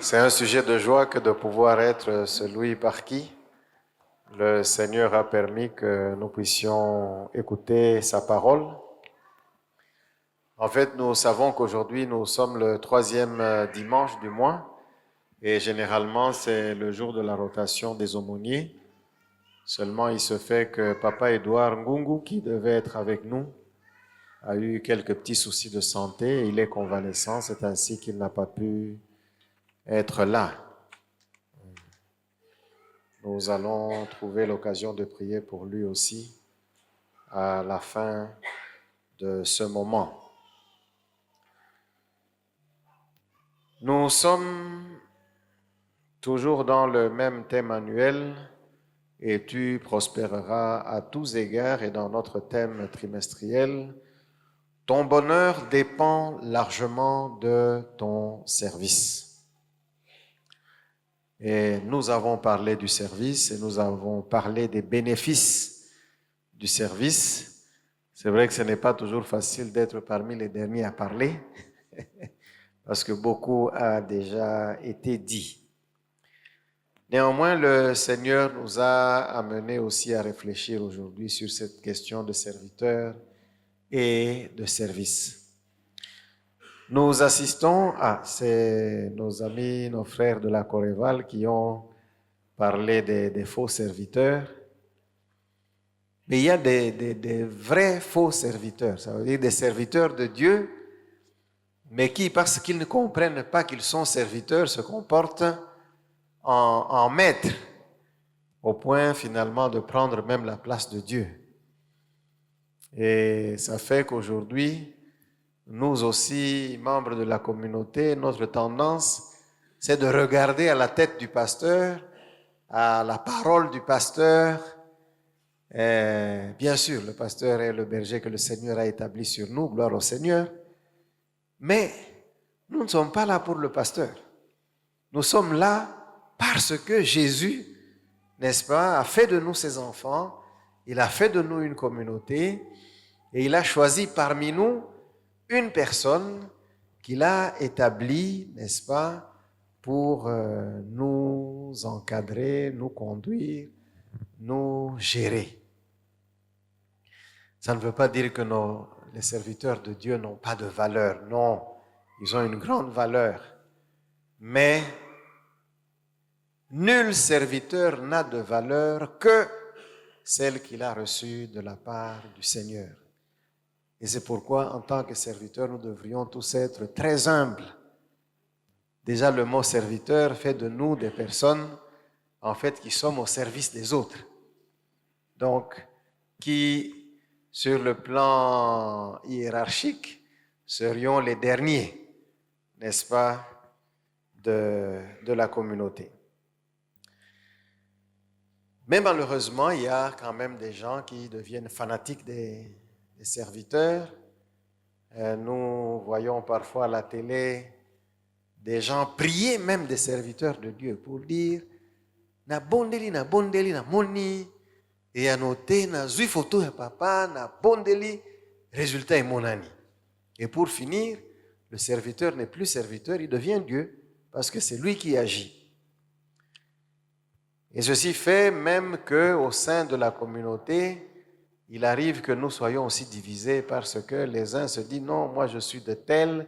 C'est un sujet de joie que de pouvoir être celui par qui le Seigneur a permis que nous puissions écouter sa parole. En fait, nous savons qu'aujourd'hui, nous sommes le troisième dimanche du mois et généralement, c'est le jour de la rotation des aumôniers. Seulement, il se fait que Papa Edouard Ngungu, qui devait être avec nous, a eu quelques petits soucis de santé et il est convalescent. C'est ainsi qu'il n'a pas pu être là. Nous allons trouver l'occasion de prier pour lui aussi à la fin de ce moment. Nous sommes toujours dans le même thème annuel, et tu prospéreras à tous égards, et dans notre thème trimestriel, ton bonheur dépend largement de ton service. Et nous avons parlé du service et nous avons parlé des bénéfices du service. C'est vrai que ce n'est pas toujours facile d'être parmi les derniers à parler, parce que beaucoup a déjà été dit. Néanmoins, le Seigneur nous a amenés aussi à réfléchir aujourd'hui sur cette question de serviteur et de service. Nous assistons c'est nos amis, nos frères de la Coréval qui ont parlé des faux serviteurs. Mais il y a des vrais faux serviteurs, ça veut dire des serviteurs de Dieu, mais qui, parce qu'ils ne comprennent pas qu'ils sont serviteurs, se comportent en maîtres, au point finalement de prendre même la place de Dieu. Et ça fait qu'aujourd'hui, nous aussi, membres de la communauté, notre tendance, c'est de regarder à la tête du pasteur, à la parole du pasteur. Et bien sûr, le pasteur est le berger que le Seigneur a établi sur nous, gloire au Seigneur. Mais nous ne sommes pas là pour le pasteur. Nous sommes là parce que Jésus, n'est-ce pas, a fait de nous ses enfants, il a fait de nous une communauté et il a choisi parmi nous une personne qu'il a établie, n'est-ce pas, pour nous encadrer, nous conduire, nous gérer. Ça ne veut pas dire que les serviteurs de Dieu n'ont pas de valeur. Non, ils ont une grande valeur. Mais nul serviteur n'a de valeur que celle qu'il a reçue de la part du Seigneur. Et c'est pourquoi, en tant que serviteurs, nous devrions tous être très humbles. Déjà, le mot serviteur fait de nous des personnes, en fait, qui sommes au service des autres. Donc, qui, sur le plan hiérarchique, serions les derniers, n'est-ce pas, de la communauté. Mais malheureusement, il y a quand même des gens qui deviennent fanatiques des serviteurs. Nous voyons parfois à la télé des gens prier même des serviteurs de Dieu pour dire « Na bondeli, na moni » et à noter « Na zui photo ya papa, na bondeli » résultat est mon ami. Et pour finir, le serviteur n'est plus serviteur, il devient Dieu parce que c'est lui qui agit. Et ceci fait même qu'au sein de la communauté, il arrive que nous soyons aussi divisés parce que les uns se disent « Non, moi je suis de tel »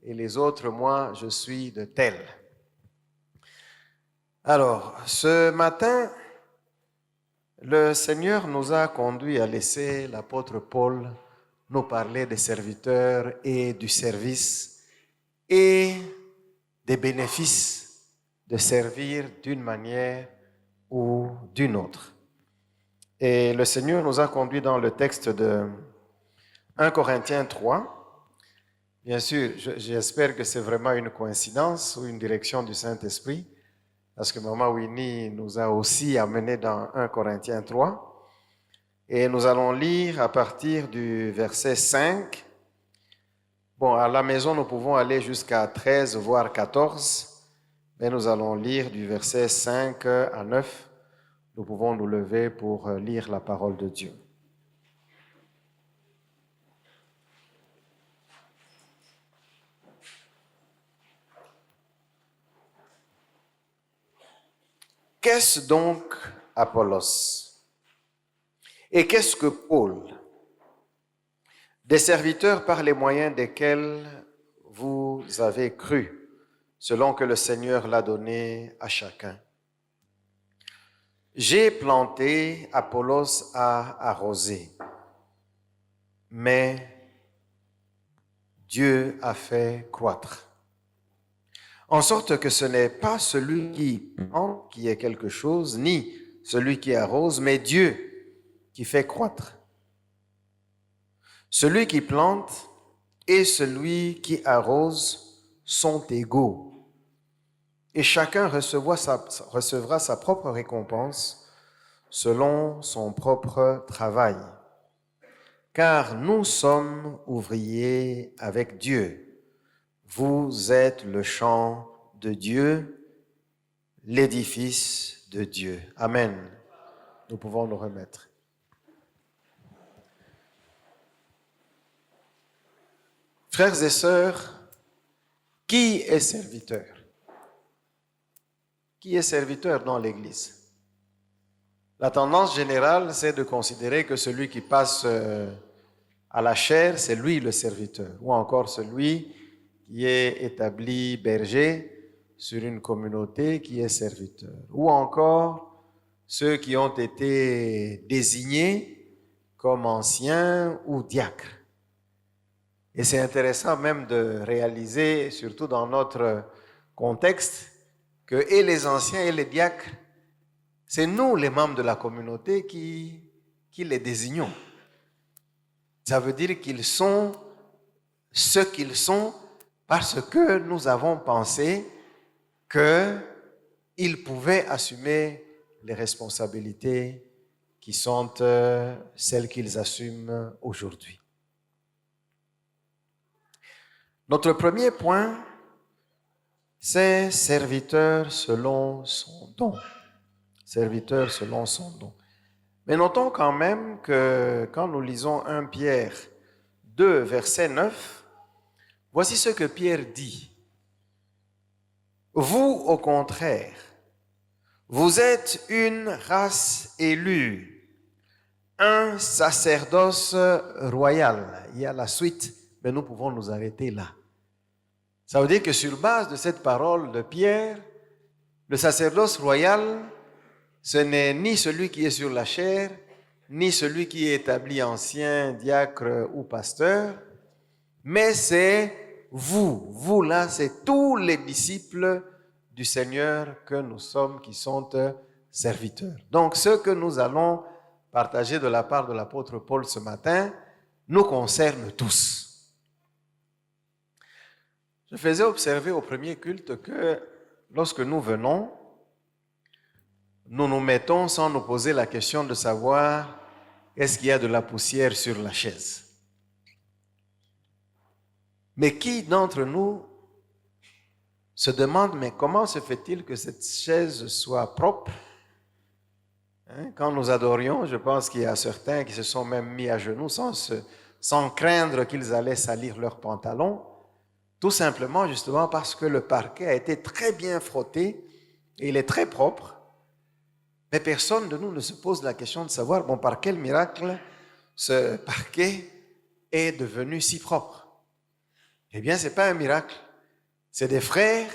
et les autres « Moi je suis de tel ». Alors, ce matin, le Seigneur nous a conduits à laisser l'apôtre Paul nous parler des serviteurs et du service et des bénéfices de servir d'une manière ou d'une autre. Et le Seigneur nous a conduits dans le texte de 1 Corinthiens 3. Bien sûr, j'espère que c'est vraiment une coïncidence ou une direction du Saint-Esprit, parce que Maman Winnie nous a aussi amenés dans 1 Corinthiens 3. Et nous allons lire à partir du verset 5. Bon, à la maison, nous pouvons aller jusqu'à 13, voire 14. Mais nous allons lire du verset 5 à 9. Nous pouvons nous lever pour lire la parole de Dieu. Qu'est-ce donc Apollos? Et qu'est-ce que Paul? Des serviteurs par les moyens desquels vous avez cru, selon que le Seigneur l'a donné à chacun. J'ai planté, Apollos a arrosé, mais Dieu a fait croître. En sorte que ce n'est pas celui qui plante qui est quelque chose, ni celui qui arrose, mais Dieu qui fait croître. Celui qui plante et celui qui arrose sont égaux, et chacun recevra sa propre récompense selon son propre travail. Car nous sommes ouvriers avec Dieu. Vous êtes le champ de Dieu, l'édifice de Dieu. Amen. Nous pouvons nous remettre. Frères et sœurs, qui est serviteur? Qui est serviteur dans l'Église? La tendance générale, c'est de considérer que celui qui passe à la chaire, c'est lui le serviteur, ou encore celui qui est établi berger sur une communauté qui est serviteur, ou encore ceux qui ont été désignés comme anciens ou diacres. Et c'est intéressant même de réaliser, surtout dans notre contexte, que et les anciens et les diacres, c'est nous, les membres de la communauté, qui les désignons. Ça veut dire qu'ils sont ce qu'ils sont parce que nous avons pensé qu'ils pouvaient assumer les responsabilités qui sont celles qu'ils assument aujourd'hui. Notre premier point, c'est serviteur selon son don. Serviteur selon son don. Mais notons quand même que quand nous lisons 1 Pierre 2, verset 9, voici ce que Pierre dit. Vous, au contraire, vous êtes une race élue, un sacerdoce royal. Il y a la suite, mais nous pouvons nous arrêter là. Ça veut dire que sur base de cette parole de Pierre, le sacerdoce royal, ce n'est ni celui qui est sur la chaire, ni celui qui est établi ancien, diacre ou pasteur, mais c'est vous. Vous là, c'est tous les disciples du Seigneur que nous sommes, qui sont serviteurs. Donc, ce que nous allons partager de la part de l'apôtre Paul ce matin nous concerne tous. Je faisais observer au premier culte que lorsque nous venons, nous nous mettons sans nous poser la question de savoir est-ce qu'il y a de la poussière sur la chaise. Mais qui d'entre nous se demande, mais comment se fait-il que cette chaise soit propre? Quand nous adorions, je pense qu'il y a certains qui se sont même mis à genoux sans craindre qu'ils allaient salir leurs pantalons, tout simplement justement parce que le parquet a été très bien frotté et il est très propre. Mais personne de nous ne se pose la question de savoir, bon, par quel miracle ce parquet est devenu si propre? Eh bien, ce n'est pas un miracle. C'est des frères,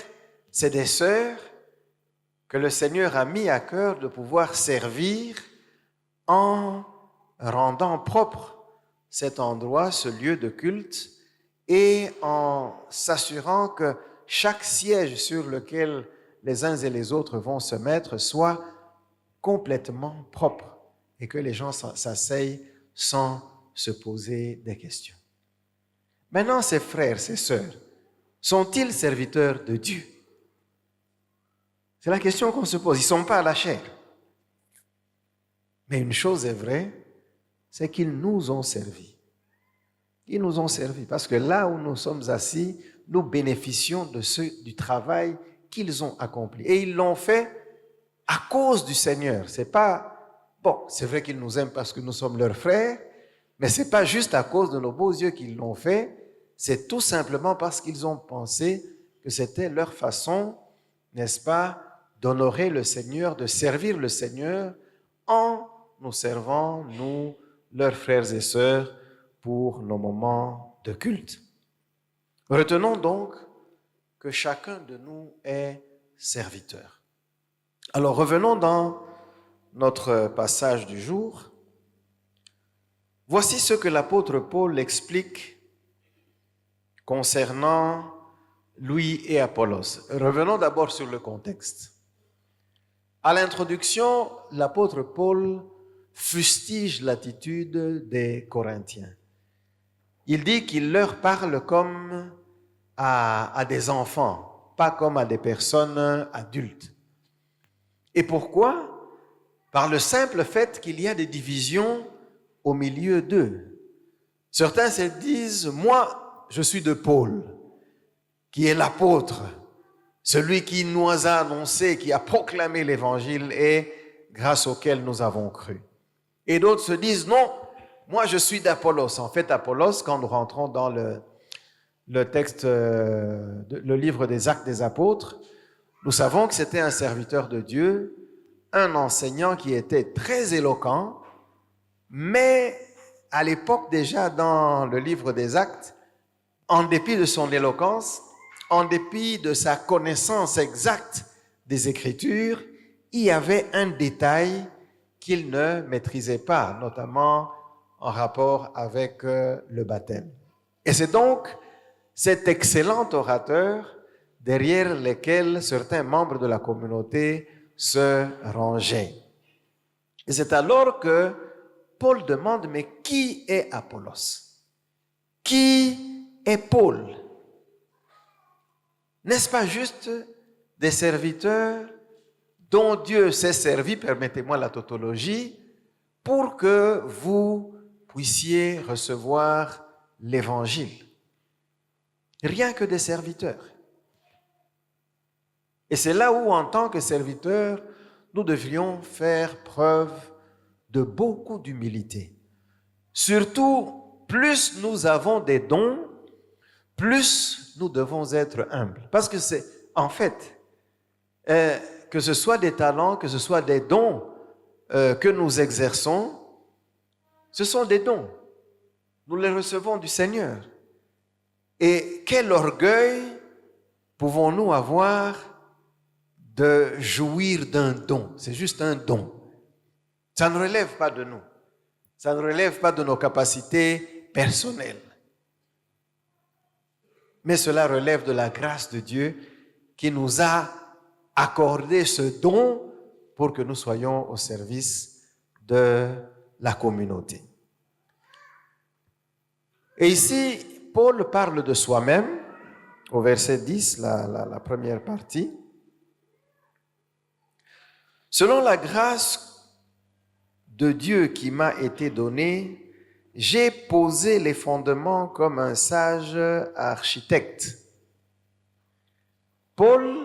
c'est des sœurs que le Seigneur a mis à cœur de pouvoir servir en rendant propre cet endroit, ce lieu de culte, et en s'assurant que chaque siège sur lequel les uns et les autres vont se mettre soit complètement propre et que les gens s'asseyent sans se poser des questions. Maintenant, ces frères, ces sœurs, sont-ils serviteurs de Dieu? C'est la question qu'on se pose. Ils ne sont pas à la chair. Mais une chose est vraie, c'est qu'ils nous ont servi. Ils nous ont servi parce que là où nous sommes assis, nous bénéficions du travail qu'ils ont accompli. Et ils l'ont fait à cause du Seigneur. C'est pas, bon, c'est vrai qu'ils nous aiment parce que nous sommes leurs frères, mais c'est pas juste à cause de nos beaux yeux qu'ils l'ont fait, c'est tout simplement parce qu'ils ont pensé que c'était leur façon, n'est-ce pas, d'honorer le Seigneur, de servir le Seigneur en nous servant, nous, leurs frères et sœurs, pour nos moments de culte. Retenons donc que chacun de nous est serviteur. Alors revenons dans notre passage du jour. Voici ce que l'apôtre Paul explique concernant Louis et Apollos. Revenons d'abord sur le contexte. À l'introduction, l'apôtre Paul fustige l'attitude des Corinthiens. Il dit qu'il leur parle comme à des enfants, pas comme à des personnes adultes. Et pourquoi? Par le simple fait qu'il y a des divisions au milieu d'eux. Certains se disent, moi, je suis de Paul, qui est l'apôtre, celui qui nous a annoncé, qui a proclamé l'évangile et grâce auquel nous avons cru. Et d'autres se disent, non, moi je suis d'Apollos. En fait, Apollos, quand nous rentrons dans le texte, le livre des Actes des Apôtres, nous savons que c'était un serviteur de Dieu, un enseignant qui était très éloquent, mais à l'époque déjà dans le livre des Actes, en dépit de son éloquence, en dépit de sa connaissance exacte des Écritures, il y avait un détail qu'il ne maîtrisait pas, notamment en rapport avec le baptême. Et c'est donc cet excellent orateur derrière lequel certains membres de la communauté se rangeaient. Et c'est alors que Paul demande, mais qui est Apollos? Qui est Paul? N'est-ce pas juste des serviteurs dont Dieu s'est servi, permettez-moi la tautologie, pour que vous puissiez recevoir l'évangile? Rien que des serviteurs. Et c'est là où, en tant que serviteurs, nous devrions faire preuve de beaucoup d'humilité. Surtout, plus nous avons des dons, plus nous devons être humbles. Parce que c'est, en fait, que ce soit des talents, que ce soit des dons que nous exerçons, ce sont des dons. Nous les recevons du Seigneur. Et quel orgueil pouvons-nous avoir de jouir d'un don? C'est juste un don. Ça ne relève pas de nous. Ça ne relève pas de nos capacités personnelles. Mais cela relève de la grâce de Dieu qui nous a accordé ce don pour que nous soyons au service de la communauté. Et ici, Paul parle de soi-même, au verset 10, la première partie. Selon la grâce de Dieu qui m'a été donnée, j'ai posé les fondements comme un sage architecte. Paul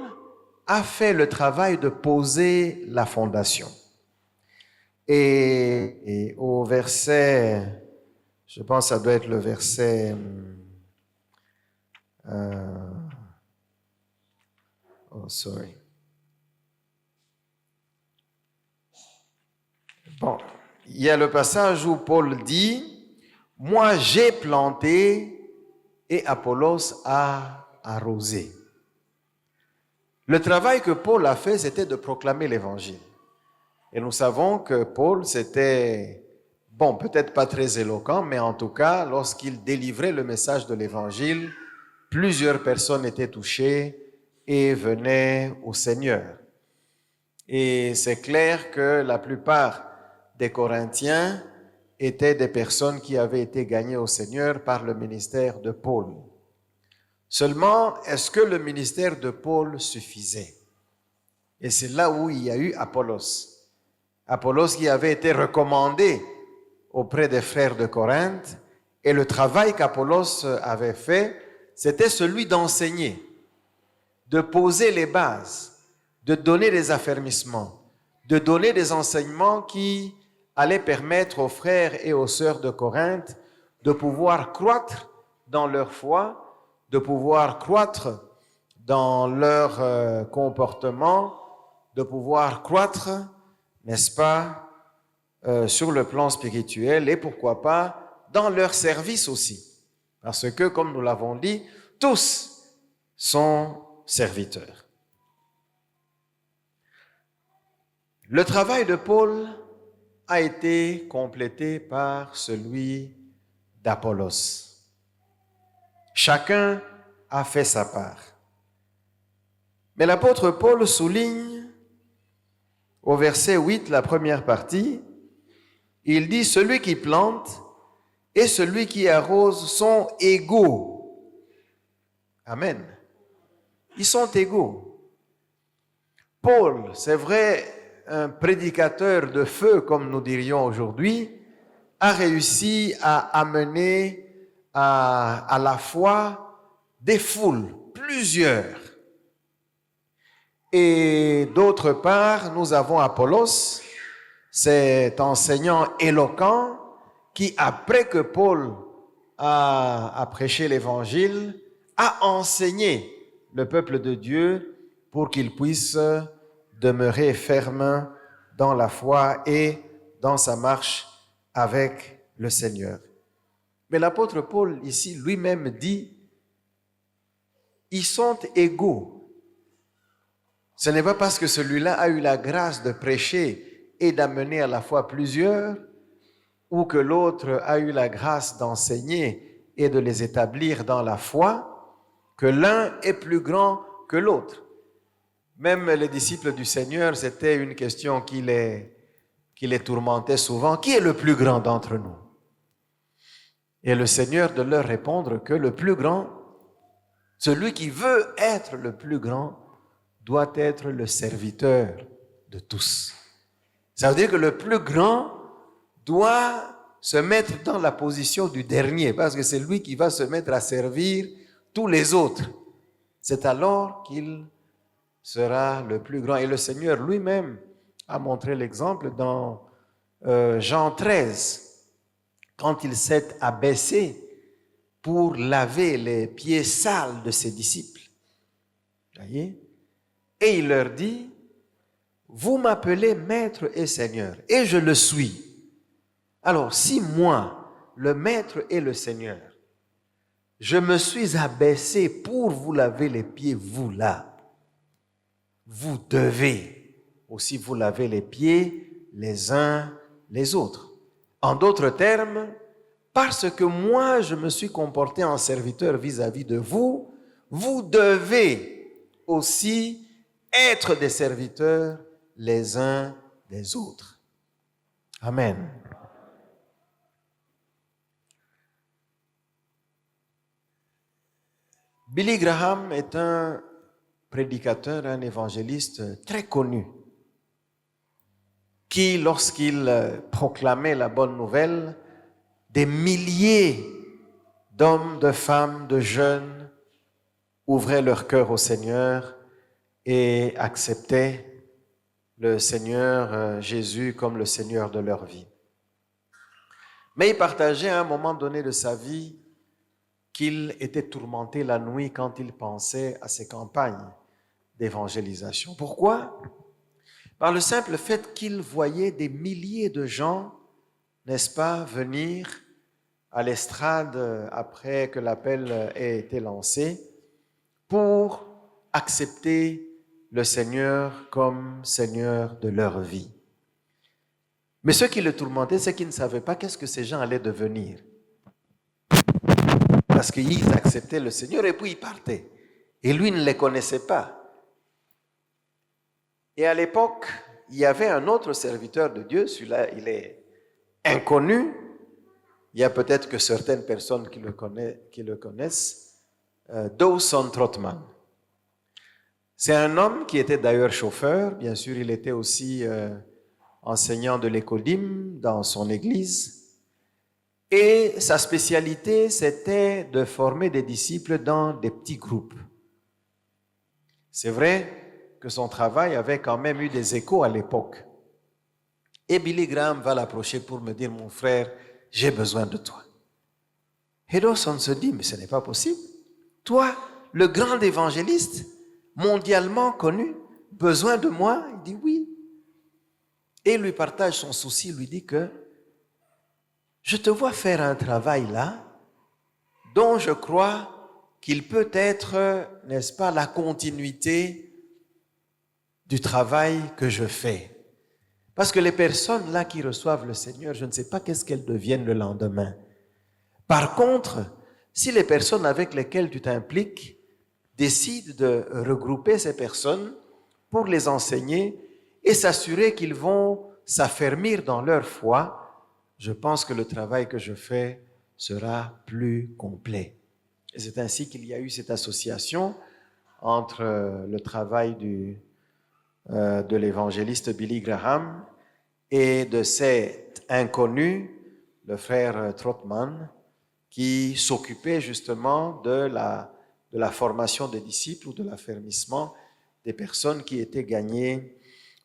a fait le travail de poser la fondation. Et au verset, je pense que ça doit être le verset... Bon, il y a le passage où Paul dit, « Moi j'ai planté et Apollos a arrosé. » Le travail que Paul a fait, c'était de proclamer l'évangile. Et nous savons que Paul, c'était, bon, peut-être pas très éloquent, mais en tout cas, lorsqu'il délivrait le message de l'évangile, plusieurs personnes étaient touchées et venaient au Seigneur. Et c'est clair que la plupart des Corinthiens étaient des personnes qui avaient été gagnées au Seigneur par le ministère de Paul. Seulement, est-ce que le ministère de Paul suffisait? Et c'est là où il y a eu Apollos. Apollos qui avait été recommandé auprès des frères de Corinthe, et le travail qu'Apollos avait fait, c'était celui d'enseigner, de poser les bases, de donner des affermissements, de donner des enseignements qui allaient permettre aux frères et aux sœurs de Corinthe de pouvoir croître dans leur foi, de pouvoir croître dans leur comportement de pouvoir croître, n'est-ce pas, sur le plan spirituel et pourquoi pas dans leur service aussi. Parce que, comme nous l'avons dit, tous sont serviteurs. Le travail de Paul a été complété par celui d'Apollos. Chacun a fait sa part. Mais l'apôtre Paul souligne au verset 8, la première partie, il dit « Celui qui plante et celui qui arrose sont égaux. » Amen. Ils sont égaux. Paul, c'est vrai, un prédicateur de feu, comme nous dirions aujourd'hui, a réussi à amener à la foi des foules, plusieurs. Et d'autre part, nous avons Apollos, cet enseignant éloquent qui, après que Paul a prêché l'évangile, a enseigné le peuple de Dieu pour qu'il puisse demeurer ferme dans la foi et dans sa marche avec le Seigneur. Mais l'apôtre Paul ici lui-même dit, ils sont égaux. Ce n'est pas parce que celui-là a eu la grâce de prêcher et d'amener à la foi plusieurs, ou que l'autre a eu la grâce d'enseigner et de les établir dans la foi, que l'un est plus grand que l'autre. Même les disciples du Seigneur, c'était une question qui les tourmentait souvent. Qui est le plus grand d'entre nous? Et le Seigneur de leur répondre que le plus grand, celui qui veut être le plus grand, doit être le serviteur de tous. Ça veut dire que le plus grand doit se mettre dans la position du dernier, parce que c'est lui qui va se mettre à servir tous les autres. C'est alors qu'il sera le plus grand. Et le Seigneur lui-même a montré l'exemple dans Jean 13, quand il s'est abaissé pour laver les pieds sales de ses disciples. Voyez? Et il leur dit, vous m'appelez maître et seigneur, et je le suis. Alors, si moi, le maître et le Seigneur, je me suis abaissé pour vous laver les pieds, vous là, vous devez aussi vous laver les pieds les uns les autres. En d'autres termes, parce que moi, je me suis comporté en serviteur vis-à-vis de vous, vous devez aussi être des serviteurs les uns des autres. Amen. Billy Graham est un prédicateur, un évangéliste très connu, qui, lorsqu'il proclamait la bonne nouvelle, des milliers d'hommes, de femmes, de jeunes ouvraient leur cœur au Seigneur et acceptaient le Seigneur Jésus comme le Seigneur de leur vie. Mais il partageait à un moment donné de sa vie qu'il était tourmenté la nuit quand il pensait à ses campagnes d'évangélisation. Pourquoi? Par le simple fait qu'il voyait des milliers de gens, n'est-ce pas, venir à l'estrade après que l'appel ait été lancé pour accepter le Seigneur comme Seigneur de leur vie. Mais ce qui le tourmentait, c'est qu'ils ne savaient pas qu'est-ce que ces gens allaient devenir. Parce qu'ils acceptaient le Seigneur et puis ils partaient. Et lui ne les connaissait pas. Et à l'époque, il y avait un autre serviteur de Dieu, celui-là, il est inconnu. Il y a peut-être que certaines personnes qui le connaissent. Dawson Trotman. C'est un homme qui était d'ailleurs chauffeur. Bien sûr, il était aussi enseignant de l'écodim dans son église. Et sa spécialité, c'était de former des disciples dans des petits groupes. C'est vrai que son travail avait quand même eu des échos à l'époque. Et Billy Graham va l'approcher pour me dire, mon frère, j'ai besoin de toi. Et Dawson se dit, mais ce n'est pas possible. Toi, le grand évangéliste, mondialement connu, besoin de moi? Il dit oui. Et il lui partage son souci, il lui dit que je te vois faire un travail là dont je crois qu'il peut être, n'est-ce pas, la continuité du travail que je fais. Parce que les personnes là qui reçoivent le Seigneur, je ne sais pas qu'est-ce qu'elles deviennent le lendemain. Par contre, si les personnes avec lesquelles tu t'impliques décident de regrouper ces personnes pour les enseigner et s'assurer qu'ils vont s'affermir dans leur foi, je pense que le travail que je fais sera plus complet. Et c'est ainsi qu'il y a eu cette association entre le travail de l'évangéliste Billy Graham et de cet inconnu, le frère Trotman, qui s'occupait justement de la formation des disciples ou de l'affermissement des personnes qui étaient gagnées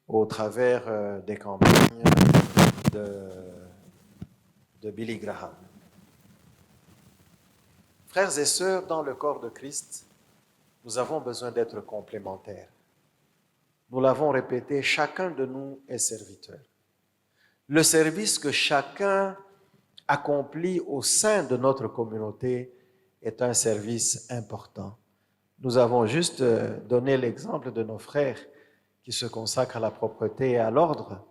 au travers des campagnes de Billy Graham. Frères et sœurs, dans le corps de Christ, nous avons besoin d'être complémentaires. Nous l'avons répété, chacun de nous est serviteur. Le service que chacun accompli au sein de notre communauté est un service important. Nous avons juste donné l'exemple de nos frères qui se consacrent à la propreté et à l'ordre,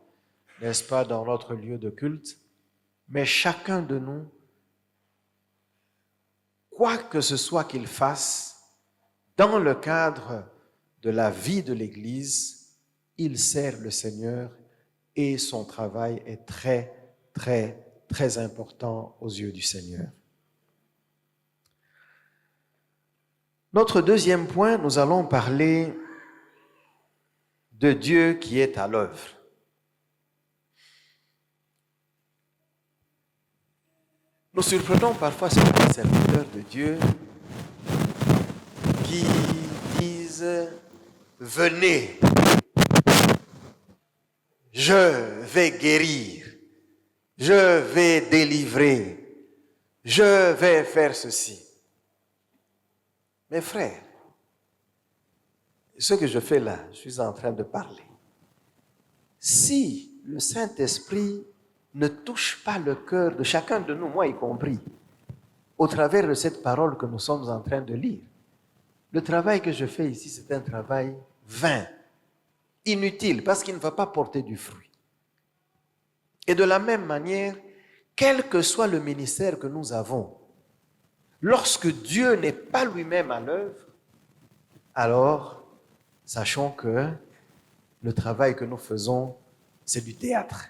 n'est-ce pas, dans notre lieu de culte. Mais chacun de nous, quoi que ce soit qu'il fasse, dans le cadre de la vie de l'Église, il sert le Seigneur et son travail est très, très, très important aux yeux du Seigneur. Notre deuxième point, nous allons parler de Dieu qui est à l'œuvre. Nous surprenons parfois certains serviteurs de Dieu qui disent « Venez, je vais guérir, je vais délivrer, je vais faire ceci. » Mes frères, ce que je fais là, je suis en train de parler. Si le Saint-Esprit ne touche pas le cœur de chacun de nous, moi y compris, au travers de cette parole que nous sommes en train de lire, le travail que je fais ici, c'est un travail vain, inutile, parce qu'il ne va pas porter du fruit. Et de la même manière, quel que soit le ministère que nous avons, lorsque Dieu n'est pas lui-même à l'œuvre, alors sachons que le travail que nous faisons, c'est du théâtre.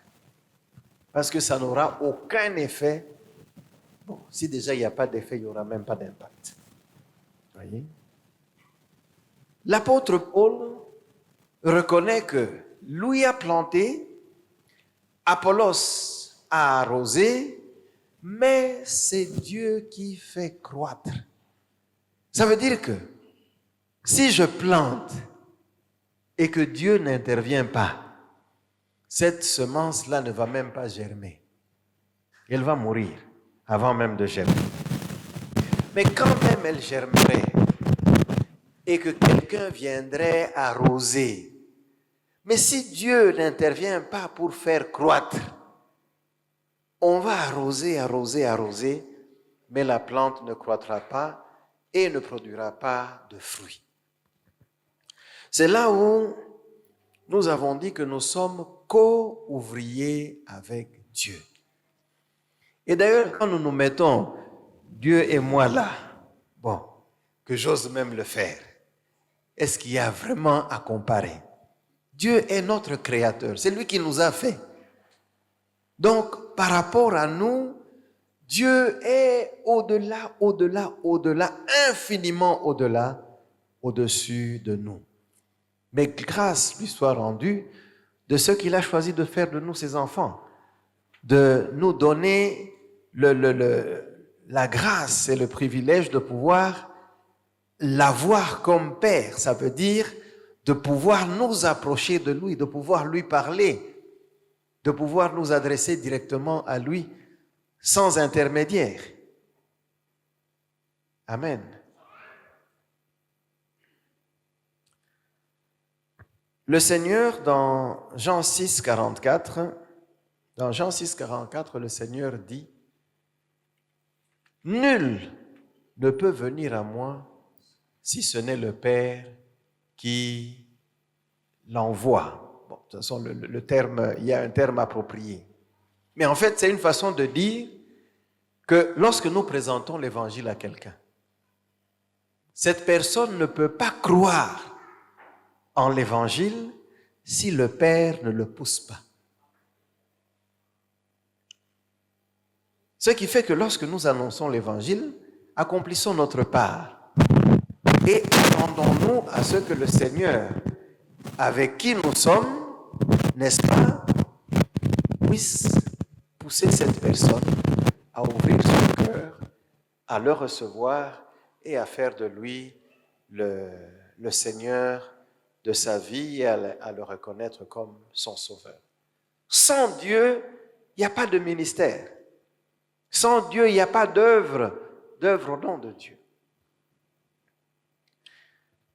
Parce que ça n'aura aucun effet. Bon, si déjà il n'y a pas d'effet, il n'y aura même pas d'impact. Voyez? L'apôtre Paul reconnaît que lui a planté, Apollos a arrosé, mais c'est Dieu qui fait croître. Ça veut dire que si je plante et que Dieu n'intervient pas, cette semence-là ne va même pas germer. Elle va mourir avant même de germer. Mais quand même elle germerait et que quelqu'un viendrait arroser, mais si Dieu n'intervient pas pour faire croître, on va arroser, arroser, arroser, mais la plante ne croîtra pas et ne produira pas de fruits. C'est là où nous avons dit que nous sommes co-ouvriers avec Dieu. Et d'ailleurs, quand nous nous mettons, Dieu et moi là, bon, que j'ose même le faire, est-ce qu'il y a vraiment à comparer? Dieu est notre créateur, c'est lui qui nous a fait. Donc, par rapport à nous, Dieu est au-delà, au-delà, au-delà, infiniment au-delà, au-dessus de nous. Mais grâce lui soit rendue de ce qu'il a choisi de faire de nous ses enfants, de nous donner la grâce et le privilège de pouvoir l'avoir comme Père. Ça veut dire de pouvoir nous approcher de lui, de pouvoir lui parler, de pouvoir nous adresser directement à lui sans intermédiaire. Amen. Le Seigneur, dans Jean 6, 44, le Seigneur dit, « Nul ne peut venir à moi si ce n'est le Père qui l'envoie. » Bon, de toute façon, le terme, il y a un terme approprié. Mais en fait, c'est une façon de dire que lorsque nous présentons l'Évangile à quelqu'un, cette personne ne peut pas croire en l'Évangile si le Père ne le pousse pas. Ce qui fait que lorsque nous annonçons l'Évangile, accomplissons notre part et attendons-nous à ce que le Seigneur, avec qui nous sommes, n'est-ce pas, puisse pousser cette personne à ouvrir son cœur, à le recevoir et à faire de lui le Seigneur de sa vie et à le reconnaître comme son sauveur. Sans Dieu, il n'y a pas de ministère. Sans Dieu, il n'y a pas d'œuvre au nom de Dieu.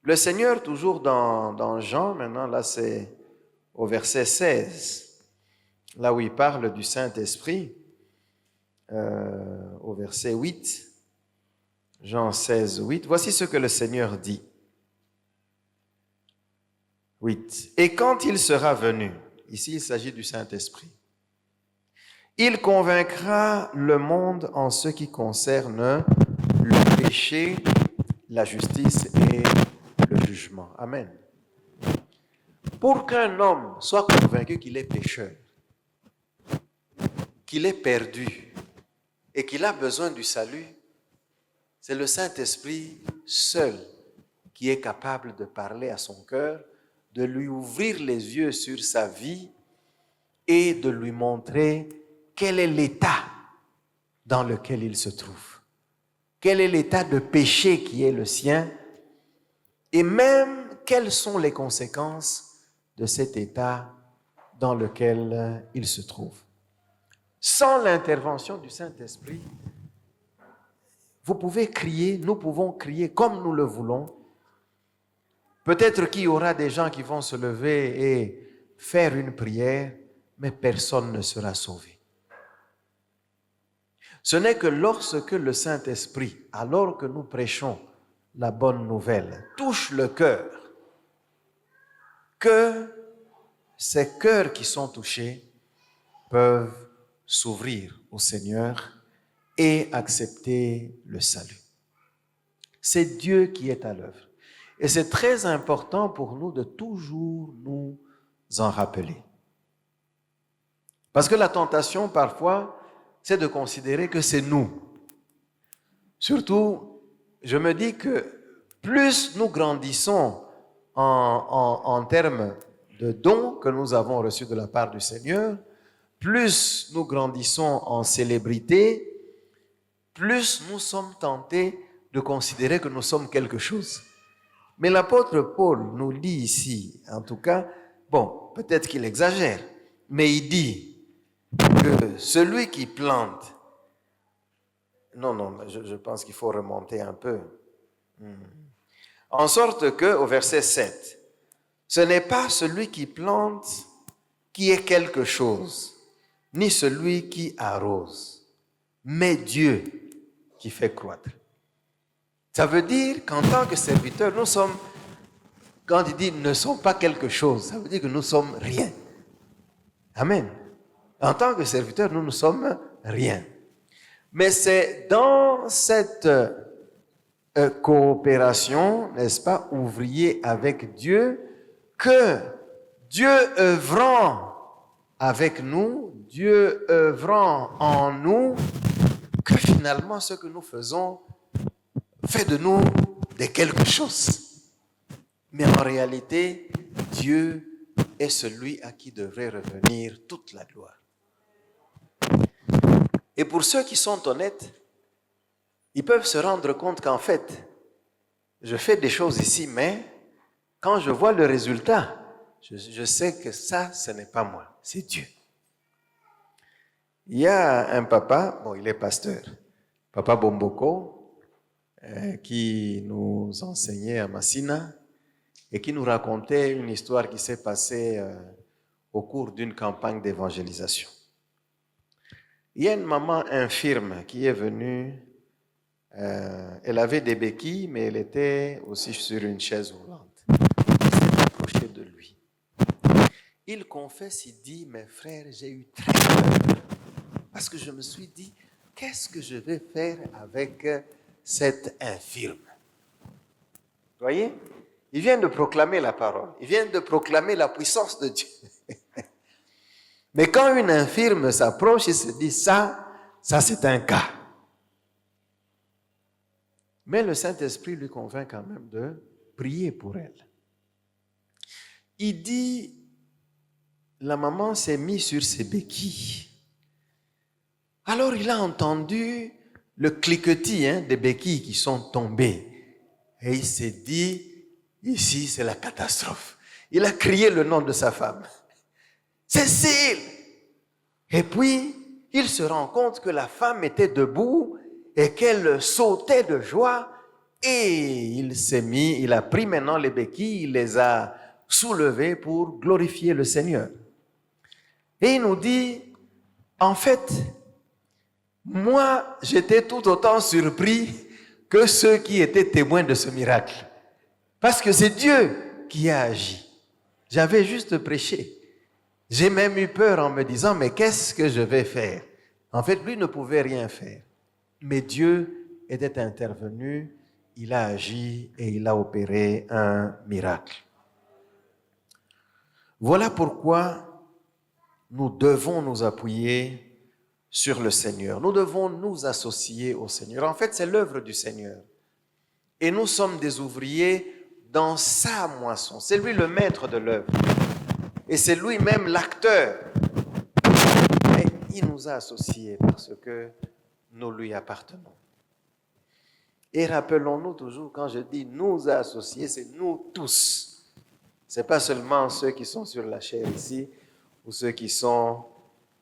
Le Seigneur, toujours dans Jean, maintenant, là c'est au verset 16, là où il parle du Saint-Esprit, au verset 8, Jean 16, 8, voici ce que le Seigneur dit. 8. Et quand il sera venu, ici il s'agit du Saint-Esprit, il convaincra le monde en ce qui concerne le péché, la justice et le jugement. Amen. Pour qu'un homme soit convaincu qu'il est pécheur, qu'il est perdu et qu'il a besoin du salut, c'est le Saint-Esprit seul qui est capable de parler à son cœur, de lui ouvrir les yeux sur sa vie et de lui montrer quel est l'état dans lequel il se trouve. Quel est l'état de péché qui est le sien et même quelles sont les conséquences de cet état dans lequel il se trouve. Sans l'intervention du Saint-Esprit, vous pouvez crier, nous pouvons crier comme nous le voulons. Peut-être qu'il y aura des gens qui vont se lever et faire une prière, mais personne ne sera sauvé. Ce n'est que lorsque le Saint-Esprit, alors que nous prêchons la bonne nouvelle, touche le cœur, que ces cœurs qui sont touchés peuvent s'ouvrir au Seigneur et accepter le salut. C'est Dieu qui est à l'œuvre. Et c'est très important pour nous de toujours nous en rappeler. Parce que la tentation, parfois, c'est de considérer que c'est nous. Surtout, je me dis que plus nous grandissons en termes de dons que nous avons reçus de la part du Seigneur, plus nous grandissons en célébrité, plus nous sommes tentés de considérer que nous sommes quelque chose. Mais l'apôtre Paul nous dit ici, en tout cas, bon, peut-être qu'il exagère, mais il dit que celui qui plante, non, je pense qu'il faut remonter un peu. En sorte que, au verset 7, ce n'est pas celui qui plante qui est quelque chose, ni celui qui arrose, mais Dieu qui fait croître. Ça veut dire qu'en tant que serviteurs, nous sommes, quand il dit ne sommes pas quelque chose, ça veut dire que nous sommes rien. Amen. En tant que serviteurs, nous ne sommes rien. Mais c'est dans cette coopération, n'est-ce pas, ouvrier avec Dieu, que Dieu œuvrant avec nous, Dieu œuvrant en nous, que finalement ce que nous faisons fait de nous des quelque chose. Mais en réalité, Dieu est celui à qui devrait revenir toute la gloire. Et pour ceux qui sont honnêtes, ils peuvent se rendre compte qu'en fait, je fais des choses ici, mais quand je vois le résultat, je sais que ça, ce n'est pas moi, c'est Dieu. Il y a un papa, bon, il est pasteur, Papa Bomboko, qui nous enseignait à Massina. et qui nous racontait une histoire qui s'est passée au cours d'une campagne d'évangélisation. Il y a une maman infirme qui est venue, elle avait des béquilles, mais elle était aussi sur une chaise roulante. Elle s'est approchée de lui. Il confesse, il dit, mes frères, j'ai eu très peur, parce que je me suis dit, qu'est-ce que je vais faire avec cette infirme? Vous voyez? Il vient de proclamer la parole, il vient de proclamer la puissance de Dieu. Mais quand une infirme s'approche, il se dit, ça c'est un cas. Mais le Saint-Esprit lui convainc quand même de prier pour elle. Il dit, la maman s'est mise sur ses béquilles. Alors il a entendu le cliquetis des béquilles qui sont tombées. Et il s'est dit, ici c'est la catastrophe. Il a crié le nom de sa femme. Cécile! Et puis, il se rend compte que la femme était debout et qu'elle sautait de joie. Et il a pris maintenant les béquilles, il les a soulevées pour glorifier le Seigneur. Et il nous dit, en fait, moi, j'étais tout autant surpris que ceux qui étaient témoins de ce miracle. Parce que c'est Dieu qui a agi. J'avais juste prêché. J'ai même eu peur en me disant, mais qu'est-ce que je vais faire? En fait, lui ne pouvait rien faire. Mais Dieu était intervenu, il a agi et il a opéré un miracle. Voilà pourquoi nous devons nous appuyer sur le Seigneur. Nous devons nous associer au Seigneur. En fait, c'est l'œuvre du Seigneur. Et nous sommes des ouvriers dans sa moisson. C'est lui le maître de l'œuvre. Et c'est lui-même l'acteur. Mais il nous a associés parce que nous lui appartenons. Et rappelons-nous toujours, quand je dis nous associés, c'est nous tous. Ce n'est pas seulement ceux qui sont sur la chaire ici ou ceux qui sont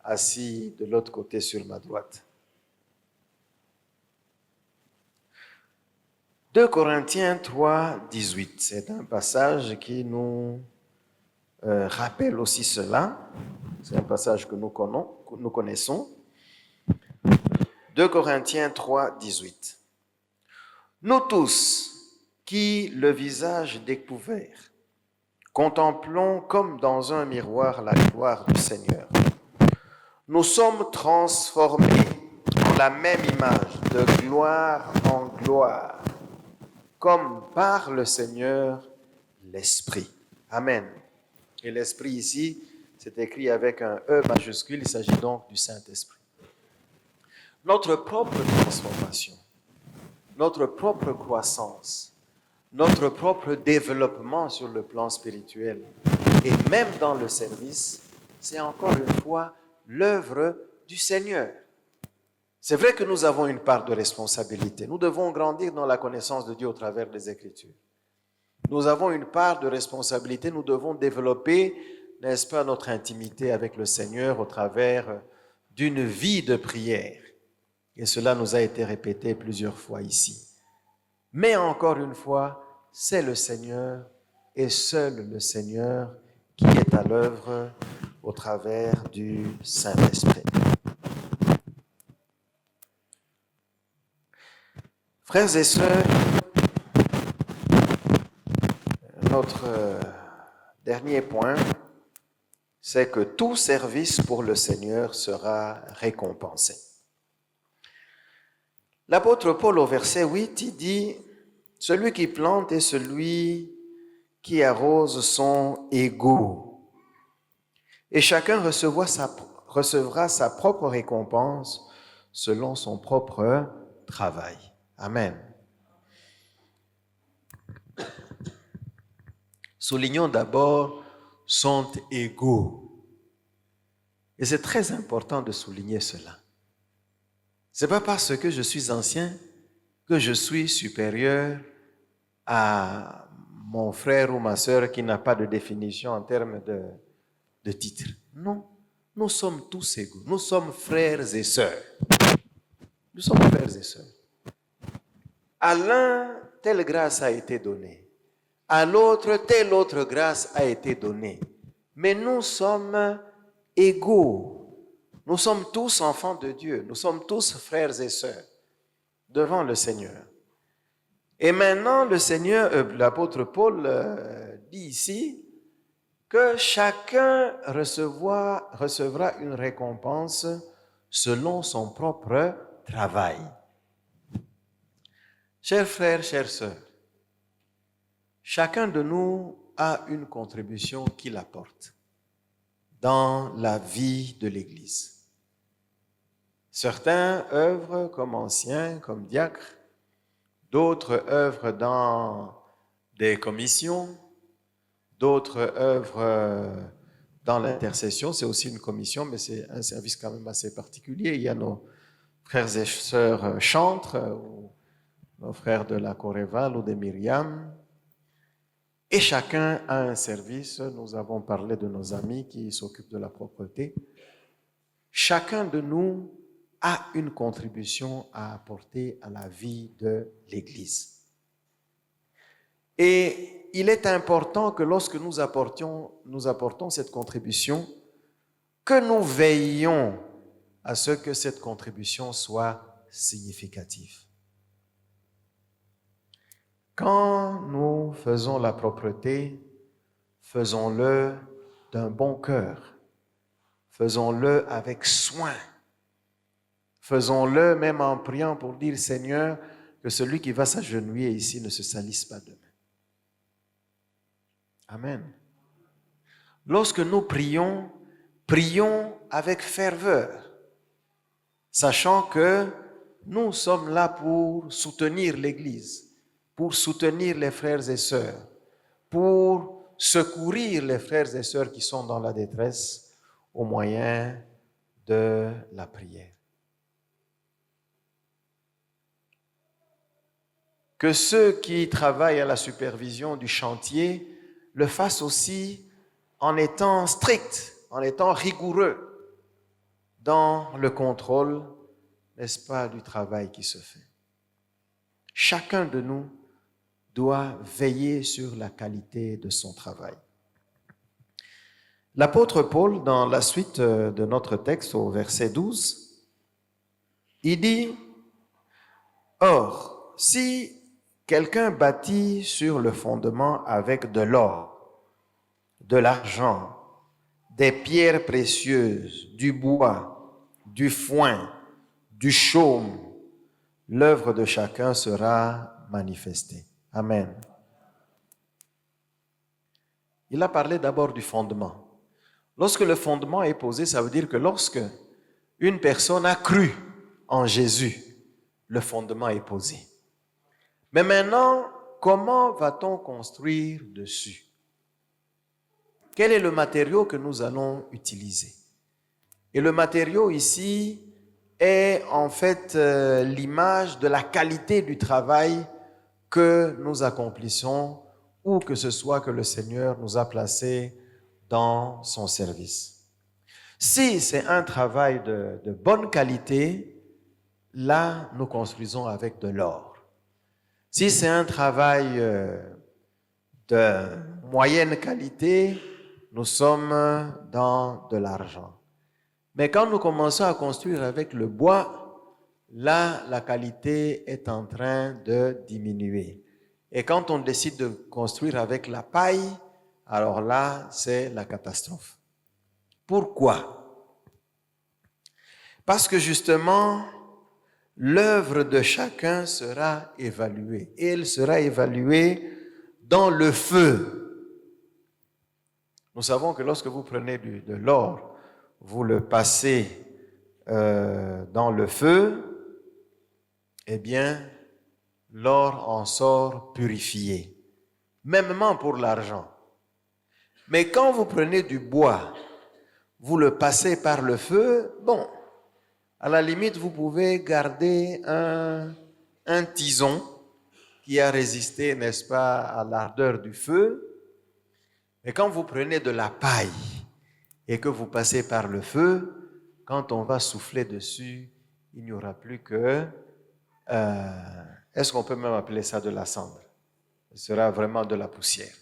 assis de l'autre côté sur ma droite. 2 Corinthiens 3, 18, c'est un passage qui nous rappelle aussi cela. C'est un passage que nous connaissons. 2 Corinthiens 3, 18. Nous tous, qui, le visage découvert, contemplons comme dans un miroir la gloire du Seigneur, nous sommes transformés en la même image, de gloire en gloire, comme par le Seigneur l'Esprit. Amen. Et l'Esprit ici, c'est écrit avec un E majuscule, il s'agit donc du Saint-Esprit. Notre propre transformation, notre propre croissance, notre propre développement sur le plan spirituel et même dans le service, c'est encore une fois l'œuvre du Seigneur. C'est vrai que nous avons une part de responsabilité. Nous devons grandir dans la connaissance de Dieu au travers des Écritures. Nous avons une part de responsabilité. Nous devons développer, n'est-ce pas, notre intimité avec le Seigneur au travers d'une vie de prière. Et cela nous a été répété plusieurs fois ici. Mais encore une fois, c'est le Seigneur et seul le Seigneur qui est à l'œuvre au travers du Saint-Esprit. Frères et sœurs, notre dernier point, c'est que tout service pour le Seigneur sera récompensé. L'apôtre Paul au verset 8, il dit « Celui qui plante et celui qui arrose sont égaux, et chacun recevra sa propre récompense selon son propre travail. » Amen. Soulignons d'abord « sont égaux ». Et c'est très important de souligner cela. Ce n'est pas parce que je suis ancien que je suis supérieur à mon frère ou ma sœur qui n'a pas de définition en termes de titre. Non, nous sommes tous égaux. Nous sommes frères et sœurs. Nous sommes frères et sœurs. À l'un, telle grâce a été donnée. à l'autre, telle autre grâce a été donnée. Mais nous sommes égaux. Nous sommes tous enfants de Dieu. Nous sommes tous frères et sœurs devant le Seigneur. Et maintenant, le Seigneur, l'apôtre Paul dit ici que chacun recevra une récompense selon son propre travail. Chers frères, chères sœurs, chacun de nous a une contribution qu'il apporte dans la vie de l'Église. Certains œuvrent comme anciens, comme diacres, d'autres œuvrent dans des commissions, d'autres œuvrent dans l'intercession. C'est aussi une commission, mais c'est un service quand même assez particulier. Il y a nos frères et sœurs chantres, ou nos frères de la Coréval ou de Myriam. Et chacun a un service. Nous avons parlé de nos amis qui s'occupent de la propreté. Chacun de nous a une contribution à apporter à la vie de l'Église. Et il est important que lorsque nous apportons cette contribution, que nous veillions à ce que cette contribution soit significative. Quand nous faisons la propreté, faisons-le d'un bon cœur. Faisons-le avec soin. Faisons-le même en priant pour dire, Seigneur, que celui qui va s'agenouiller ici ne se salisse pas demain. Amen. Lorsque nous prions, prions avec ferveur, sachant que nous sommes là pour soutenir l'Église, pour soutenir les frères et sœurs, pour secourir les frères et sœurs qui sont dans la détresse au moyen de la prière. Que ceux qui travaillent à la supervision du chantier le fassent aussi en étant stricts, en étant rigoureux dans le contrôle, n'est-ce pas, du travail qui se fait. Chacun de nous doit veiller sur la qualité de son travail. L'apôtre Paul, dans la suite de notre texte, au verset 12, il dit, « Or, si quelqu'un bâtit sur le fondement avec de l'or, de l'argent, des pierres précieuses, du bois, du foin, du chaume, l'œuvre de chacun sera manifestée. » Amen. Il a parlé d'abord du fondement. Lorsque le fondement est posé, ça veut dire que lorsque une personne a cru en Jésus, le fondement est posé. Mais maintenant, comment va-t-on construire dessus? Quel est le matériau que nous allons utiliser? Et le matériau ici est en fait l'image de la qualité du travail que nous accomplissons ou que ce soit que le Seigneur nous a placé dans son service. Si c'est un travail de bonne qualité, là, nous construisons avec de l'or. Si c'est un travail de moyenne qualité, nous sommes dans de l'argent. Mais quand nous commençons à construire avec le bois, là, la qualité est en train de diminuer. Et quand on décide de construire avec la paille, alors là, c'est la catastrophe. Pourquoi? Parce que justement, l'œuvre de chacun sera évaluée. Et elle sera évaluée dans le feu. Nous savons que lorsque vous prenez de l'or, vous le passez dans le feu, eh bien, l'or en sort purifié. Mêmement pour l'argent. Mais quand vous prenez du bois, vous le passez par le feu, bon, à la limite, vous pouvez garder un tison qui a résisté, n'est-ce pas, à l'ardeur du feu. Mais quand vous prenez de la paille et que vous passez par le feu, quand on va souffler dessus, il n'y aura plus que... est-ce qu'on peut même appeler ça de la cendre? ce sera vraiment de la poussière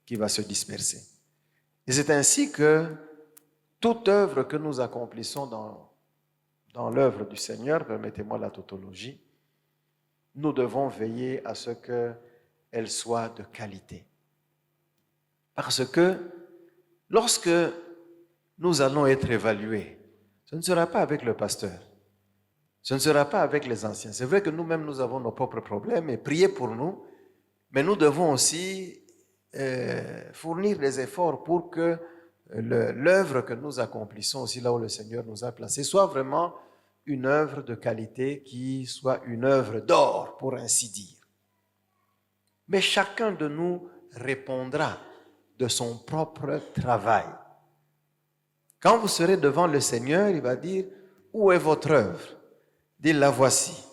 qui va se disperser. Et c'est ainsi que toute œuvre que nous accomplissons dans l'œuvre du Seigneur, permettez-moi la tautologie, nous devons veiller à ce qu'elle soit de qualité. Parce que lorsque nous allons être évalués, ce ne sera pas avec le pasteur, ce ne sera pas avec les anciens. C'est vrai que nous-mêmes, nous avons nos propres problèmes et priez pour nous, mais nous devons aussi fournir des efforts pour que l'œuvre que nous accomplissons aussi là où le Seigneur nous a placés soit vraiment une œuvre de qualité, qui soit une œuvre d'or, pour ainsi dire. Mais chacun de nous répondra de son propre travail. Quand vous serez devant le Seigneur, il va dire, où est votre œuvre? Dit, la voici.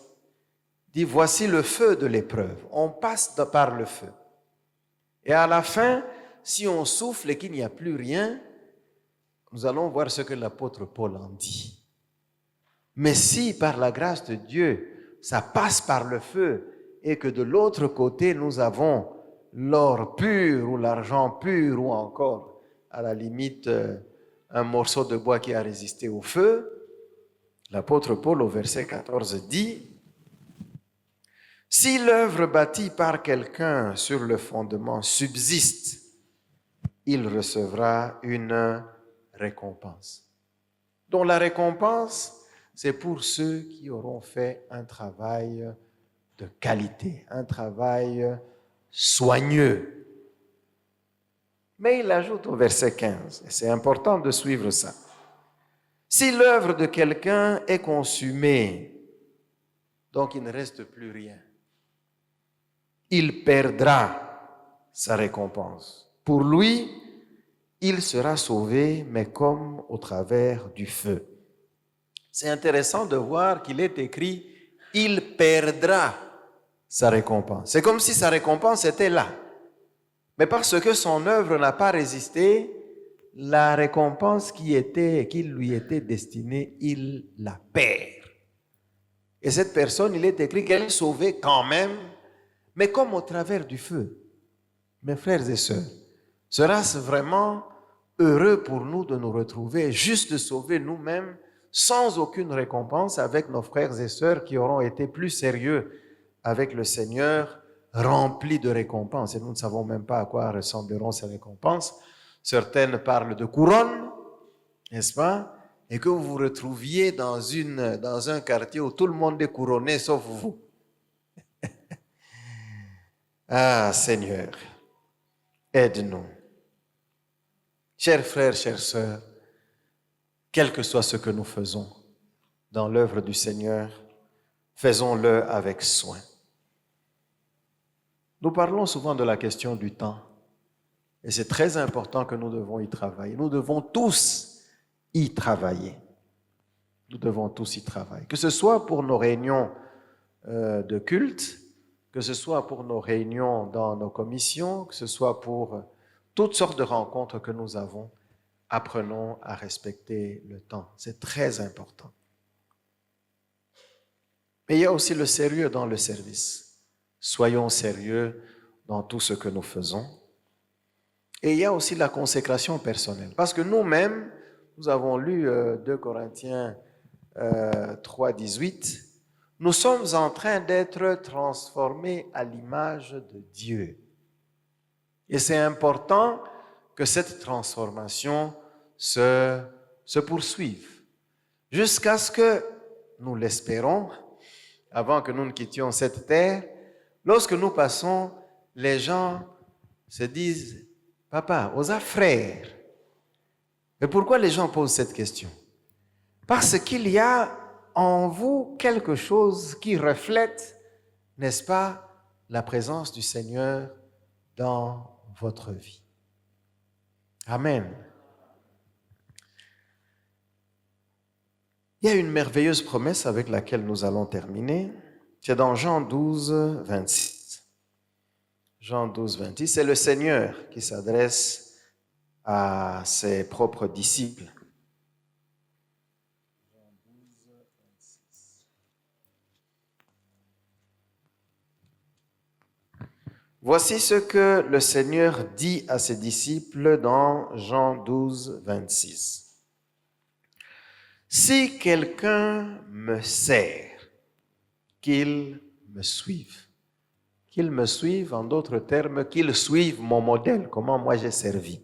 Dit, voici le feu de l'épreuve. On passe par le feu. Et à la fin, si on souffle et qu'il n'y a plus rien, nous allons voir ce que l'apôtre Paul en dit. Mais si par la grâce de Dieu, ça passe par le feu et que de l'autre côté, nous avons l'or pur ou l'argent pur ou encore, à la limite, un morceau de bois qui a résisté au feu, l'apôtre Paul au verset 14 dit, « Si l'œuvre bâtie par quelqu'un sur le fondement subsiste, il recevra une récompense. » Donc la récompense, c'est pour ceux qui auront fait un travail de qualité, un travail soigneux. Mais il ajoute au verset 15, et c'est important de suivre ça. Si l'œuvre de quelqu'un est consumée, donc il ne reste plus rien, il perdra sa récompense. Pour lui, il sera sauvé, mais comme au travers du feu. C'est intéressant de voir qu'il est écrit « il perdra sa récompense ». C'est comme si sa récompense était là. Mais parce que son œuvre n'a pas résisté, la récompense qui lui était destinée, il la perd. Et cette personne, il est écrit qu'elle est sauvée quand même, mais comme au travers du feu. Mes frères et sœurs, sera-ce vraiment heureux pour nous de nous retrouver juste sauvés nous-mêmes, sans aucune récompense, avec nos frères et sœurs qui auront été plus sérieux avec le Seigneur, remplis de récompenses. Et nous ne savons même pas à quoi ressembleront ces récompenses. Certaines parlent de couronne, n'est-ce pas? Et que vous vous retrouviez dans un quartier où tout le monde est couronné, sauf vous. Ah, Seigneur, aide-nous. Chers frères, chères sœurs, quel que soit ce que nous faisons dans l'œuvre du Seigneur, faisons-le avec soin. Nous parlons souvent de la question du temps, et c'est très important que nous devons y travailler. Nous devons tous y travailler. Nous devons tous y travailler. Que ce soit pour nos réunions de culte, que ce soit pour nos réunions dans nos commissions, que ce soit pour toutes sortes de rencontres que nous avons, apprenons à respecter le temps. C'est très important. Mais il y a aussi le sérieux dans le service. Soyons sérieux dans tout ce que nous faisons. Et il y a aussi la consécration personnelle. Parce que nous-mêmes, nous avons lu 2 Corinthiens 3, 18, nous sommes en train d'être transformés à l'image de Dieu. Et c'est important que cette transformation se poursuive. Jusqu'à ce que, nous l'espérons, avant que nous ne quittions cette terre, lorsque nous passons, les gens se disent, « Papa, osa frère ». Mais pourquoi les gens posent cette question? Parce qu'il y a en vous quelque chose qui reflète, n'est-ce pas, la présence du Seigneur dans votre vie. Amen. Il y a une merveilleuse promesse avec laquelle nous allons terminer. C'est dans Jean 12, 26. Jean 12, 26, c'est le Seigneur qui s'adresse à ses propres disciples. Voici ce que le Seigneur dit à ses disciples dans Jean 12, 26. Si quelqu'un me sert, qu'il me suive. Qu'il me suive, en d'autres termes, qu'il suive mon modèle, comment moi j'ai servi.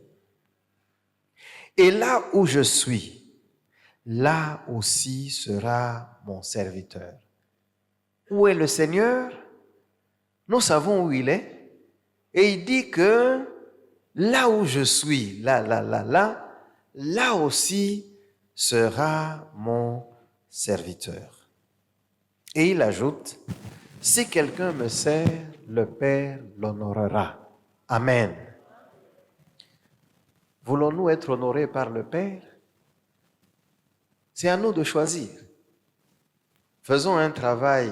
Et là où je suis, là aussi sera mon serviteur. Où est le Seigneur? Nous savons où il est. Et il dit que là où je suis, là aussi sera mon serviteur. Et il ajoute, si quelqu'un me sert, le Père l'honorera. Amen. Voulons-nous être honorés par le Père? C'est à nous de choisir. Faisons un travail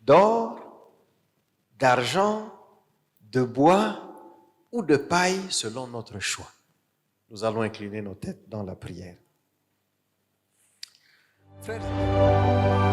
d'or, d'argent, de bois ou de paille selon notre choix. Nous allons incliner nos têtes dans la prière. Frères